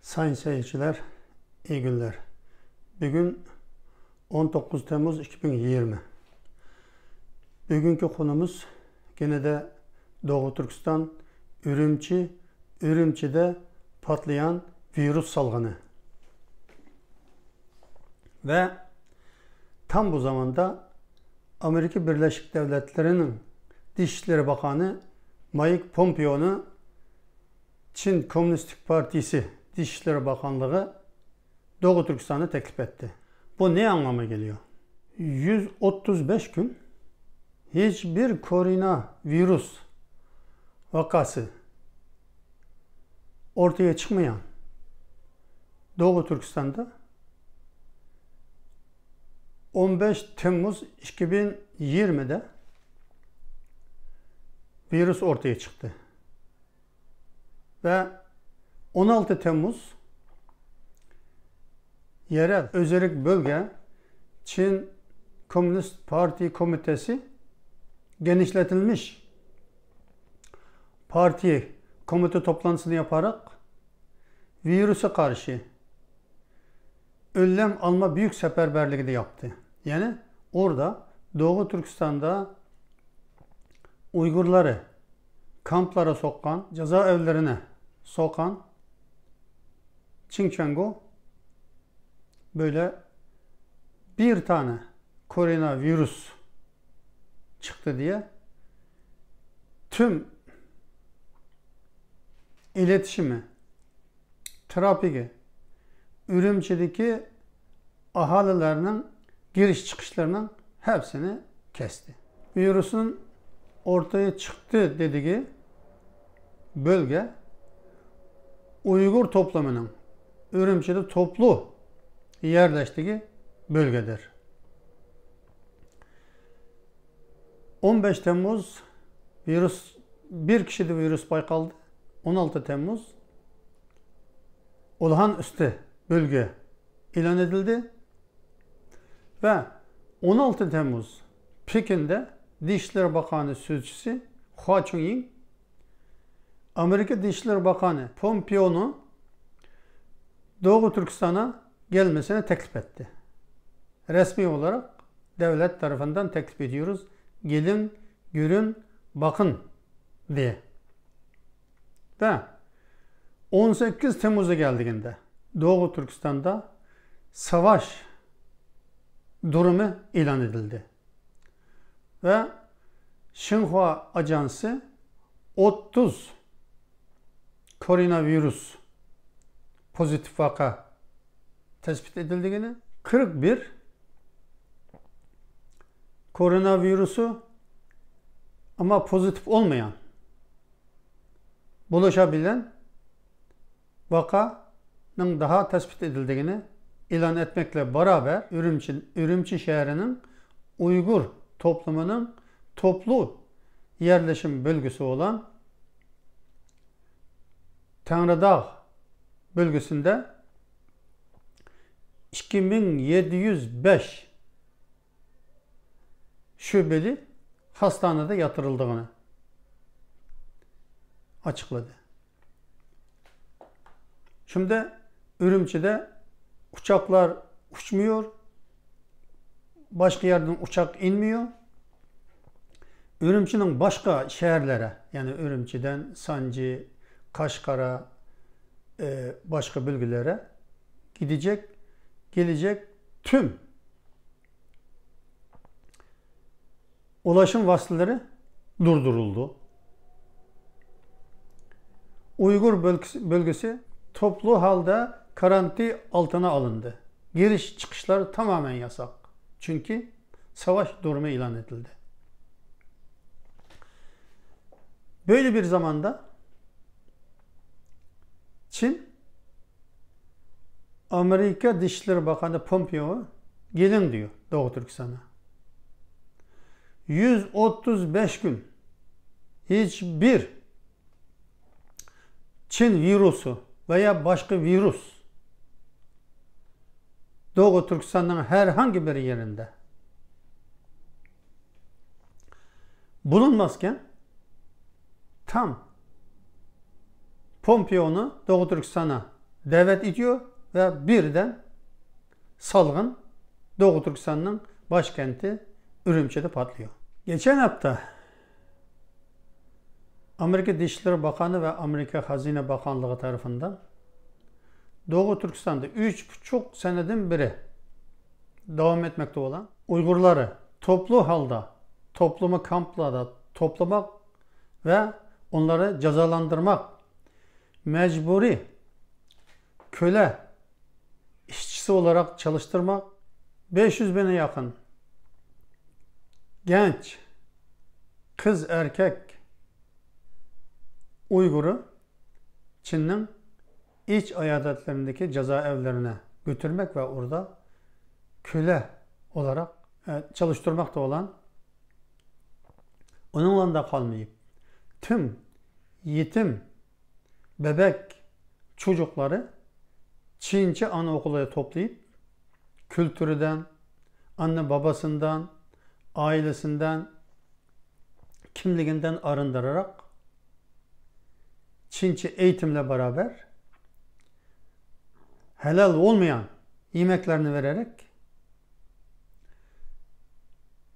Sayın seyirciler, iyi günler. Bugün 19 Temmuz 2020. Bugünkü konumuz gene de Doğu Türkistan, Ürümçi'de patlayan virüs salgını. Ve tam bu zamanda Amerika Birleşik Devletleri'nin Dışişleri Bakanı Mike Pompeo'nu Çin Komünist Partisi Dışişleri Bakanlığı Doğu Türkistan'ı teklif etti. Bu ne anlama geliyor? 135 gün hiçbir koronavirüs vakası ortaya çıkmayan Doğu Türkistan'da 15 Temmuz 2020'de virüs ortaya çıktı. Ve 16 Temmuz yerel özellik bölge Çin Komünist Parti Komitesi genişletilmiş parti komite toplantısını yaparak virüse karşı önlem alma büyük seferberliği de yaptı. Yani orada Doğu Türkistan'da Uygurları kamplara sokan, cezaevlerine sokan Xinjiang'u böyle bir tane koronavirüs çıktı diye tüm iletişimi, trafiği, Ürümçi'deki ahalilerinin giriş çıkışlarının hepsini kesti. Virüsün ortaya çıktı dediği bölge Uygur toplumunun Ürümçi'de toplu yerleştiği bölgedir. 15 Temmuz bir kişide virüs baykaldı. 16 Temmuz olağanüstü bölge ilan edildi ve 16 Temmuz Pekin'de Dışişleri Bakanı Sözcüsü Hua Chunying Amerika Dışişleri Bakanı Pompeo'nu Doğu Türkistan'a gelmesine teklif etti. Resmi olarak devlet tarafından teklif ediyoruz. Gelin, görün, bakın diye. Ve 18 Temmuz'a geldiğinde Doğu Türkistan'da savaş durumu ilan edildi. Ve Xinhua Ajansı 30 koronavirüs pozitif vaka tespit edildiğini, 41 koronavirüsü ama pozitif olmayan, bulaşabilen vakanın daha tespit edildiğini ilan etmekle beraber Ürümçi şehrinin Uygur toplumunun toplu yerleşim bölgesi olan Tanrıdağ bölgesinde 2705 şubeli hastanede yatırıldığını açıkladı. Şimdi Ürümçi'de uçaklar uçmuyor, başka yerden uçak inmiyor. Ürümçi'nin başka şehirlere, yani Ürümçi'den Sancı, Kaşgar'a, başka bölgelere gelecek tüm ulaşım vasıtaları durduruldu. Uygur bölgesi toplu halde karantina altına alındı. Giriş çıkışlar tamamen yasak. Çünkü savaş durumu ilan edildi. Böyle bir zamanda Çin, Amerika Dışişleri Bakanı Pompeo gelin diyor Doğu Türkistan'a. 135 gün hiçbir Çin virüsü veya başka virüs Doğu Türkistan'ın herhangi bir yerinde bulunmazken tam Pompeo'nu Doğu Türkistan'a davet ediyor ve birden salgın Doğu Türkistan'ın başkenti Ürümçi'de patlıyor. Geçen hafta Amerika Dışişleri Bakanı ve Amerika Hazine Bakanlığı tarafından Doğu Türkistan'da 3,5 seneden beri devam etmekte olan Uygurları toplu halde topluma kamplarda toplamak ve onları cezalandırmak, mecburi köle işçisi olarak çalıştırmak, 500 bine yakın genç kız erkek Uygur'u Çin'in iç eyaletlerindeki cezaevlerine götürmek ve orada köle olarak çalıştırmakta olan, onunla da kalmayıp tüm yetim bebek çocukları Çince anaokuluna toplayıp kültüründen, anne babasından, ailesinden, kimliğinden arındırarak Çince eğitimle beraber helal olmayan yemeklerini vererek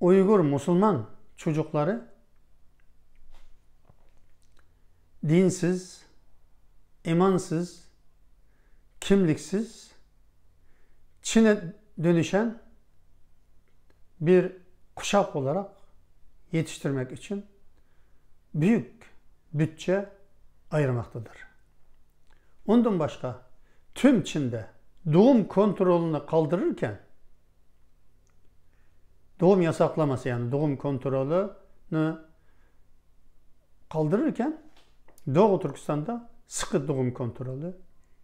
Uygur Müslüman çocukları dinsiz, imansız, kimliksiz Çin'e dönüşen bir kuşak olarak yetiştirmek için büyük bütçe ayırmaktadır. Ondan başka tüm Çin'de doğum kontrolünü kaldırırken, doğum yasaklaması yani doğum kontrolünü kaldırırken Doğu Türkistan'da sıkı doğum kontrolü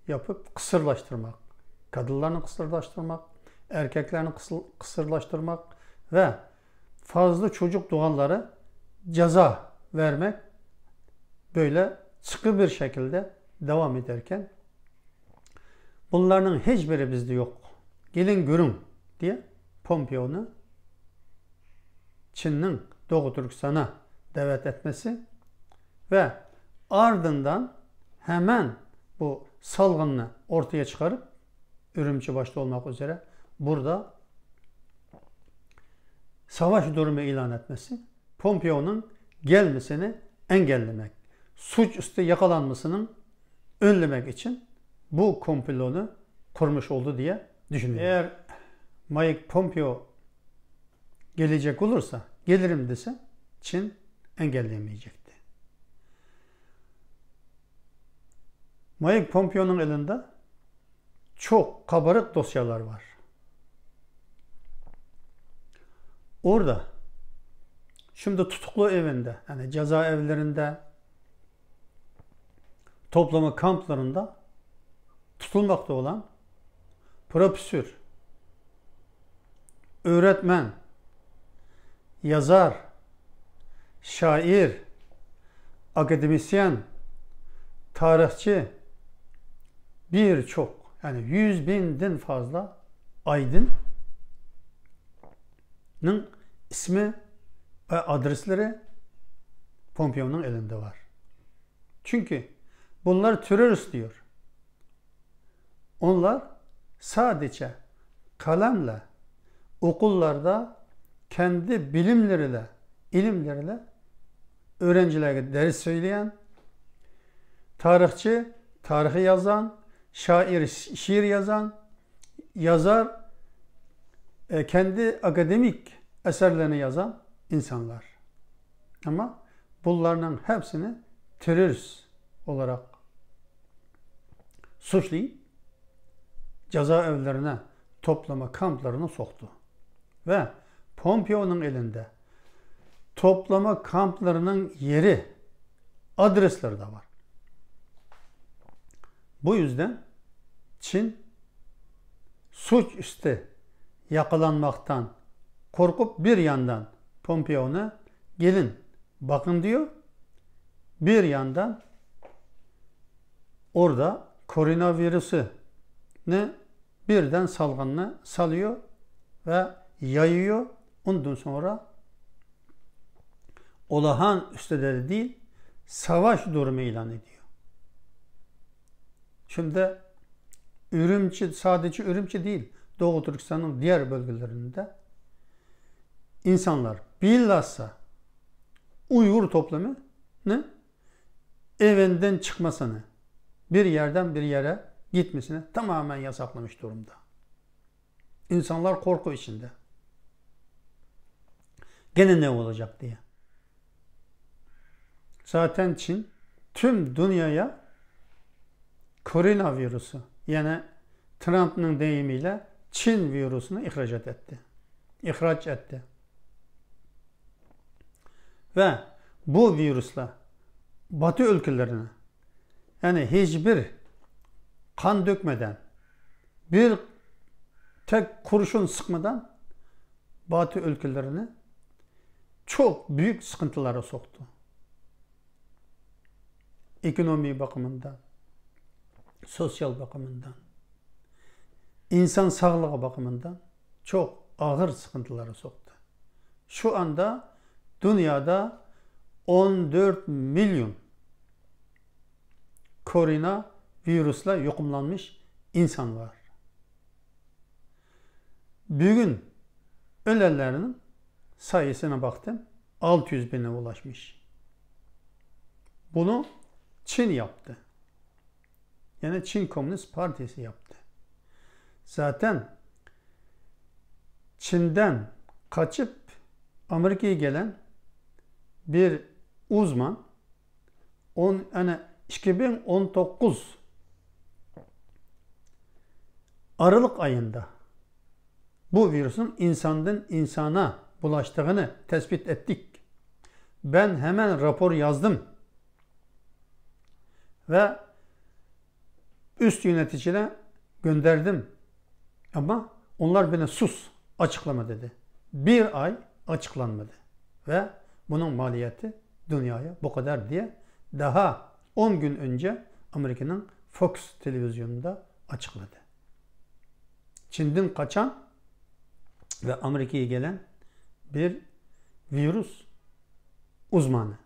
yapıp kısırlaştırmak, kadınlarını kısırlaştırmak, erkeklerini kısırlaştırmak ve fazla çocuk doğanlara ceza vermek böyle sıkı bir şekilde devam ederken bunların hiçbiri bizde yok. Gelin görün diye Pompeo'nu Çin'in Doğu Türkistan'a davet etmesi ve ardından hemen bu salgını ortaya çıkarıp Ürümçi başta olmak üzere burada savaş durumu ilan etmesi, Pompeo'nun gelmesini engellemek, suçüstü yakalanmasının önlemek için bu komplonu kurmuş oldu diye düşünüyorum. Eğer Mike Pompeo gelecek olursa, gelirim dese Çin engelleyemeyecekti. Mike Pompeo'nun elinde çok kabarık dosyalar var. Orada şimdi tutuklu evinde, yani cezaevlerinde, toplama kamplarında tutulmakta olan profesör, öğretmen, yazar, şair, akademisyen, tarihçi, birçok yani 100.000'den fazla aydının ismi ve adresleri Pompeo'nun elinde var. Çünkü bunlar terörist diyor. Onlar sadece kalemle, okullarda kendi bilimleriyle, ilimleriyle öğrencilere ders söyleyen, tarihçi, tarihi yazan, şair, şiir yazan, yazar, kendi akademik eserlerini yazan insanlar. Ama bunların hepsini terörist olarak suçlayıp cezaevlerine, toplama kamplarına soktu. Ve Pompeo'nun elinde toplama kamplarının yeri, adresleri de var. Bu yüzden Çin suçüstü yakalanmaktan korkup bir yandan Pompeo'na gelin bakın diyor. Bir yandan orada koronavirüsü ne birden salgınını salıyor ve yayıyor. Ondan sonra olağanüstü de değil, savaş durumu ilan ediyor. Şimdi Ürümçi, sadece Ürümçi değil, Doğu Türkistan'ın diğer bölgelerinde insanlar bilhassa Uygur toplumunun evinden çıkmasını, bir yerden bir yere gitmesini tamamen yasaklamış durumda. İnsanlar korku içinde. Gene ne olacak diye. Zaten Çin tüm dünyaya koronavirüsü, yani Trump'ın deyimiyle Çin virüsünü ihraç etti. Ve bu virüsle Batı ülkelerine, yani hiçbir kan dökmeden, bir tek kurşun sıkmadan Batı ülkelerini çok büyük sıkıntılara soktu. Ekonomi bakımından, sosyal bakımından, insan sağlığı bakımından çok ağır sıkıntılara soktu. Şu anda dünyada 14 milyon koronavirüsle yukumlanmış insan var. Bugün ölenlerin sayısına baktım, 600 bine ulaşmış. Bunu Çin yaptı. Yani Çin Komünist Partisi yaptı. Zaten Çin'den kaçıp Amerika'ya gelen bir uzman 2019 Aralık ayında bu virüsün insandan insana bulaştığını tespit ettik. Ben hemen rapor yazdım ve üst yöneticine gönderdim. Ama onlar bana sus, açıklama dedi. Bir ay açıklanmadı. Ve bunun maliyeti dünyaya bu kadar diye daha 10 gün önce Amerika'nın Fox televizyonunda açıkladı. Çin'den kaçan ve Amerika'ya gelen bir virüs uzmanı.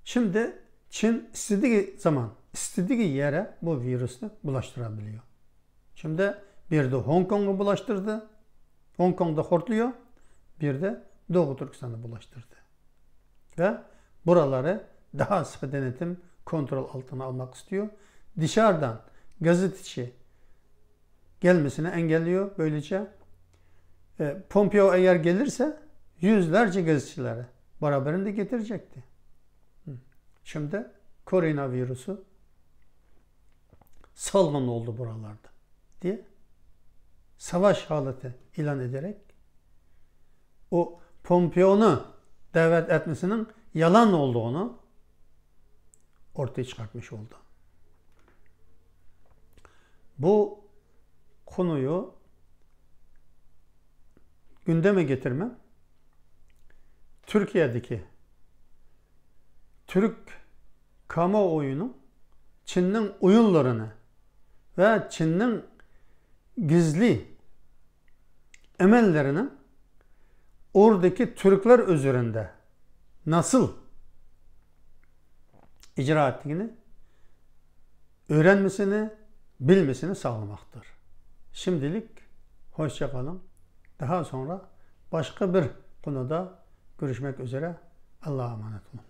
Şimdi Çin istediği zaman, istediği yere bu virüsü bulaştırabiliyor. Şimdi bir de Hong Kong'u bulaştırdı. Hong Kong'da hortluyor. Bir de Doğu Türkistan'ı bulaştırdı. Ve buraları daha sıkı denetim, kontrol altına almak istiyor. Dışarıdan gazeteci gelmesini engelliyor böylece. Pompeo eğer gelirse yüzlerce gazetecileri beraberinde getirecekti. Şimdi koronavirüsü salgın oldu buralarda diye savaş haleti ilan ederek o Pompeo'nu davet etmesinin yalan olduğunu ortaya çıkartmış oldu. Bu konuyu gündeme getirmem Türkiye'deki Türk kamuoyunun Çin'in oyunlarını ve Çin'in gizli emellerini oradaki Türkler üzerinde nasıl icra ettiğini öğrenmesini, bilmesini sağlamaktır. Şimdilik hoşça kalın. Daha sonra başka bir konuda görüşmek üzere. Allah'a emanet olun.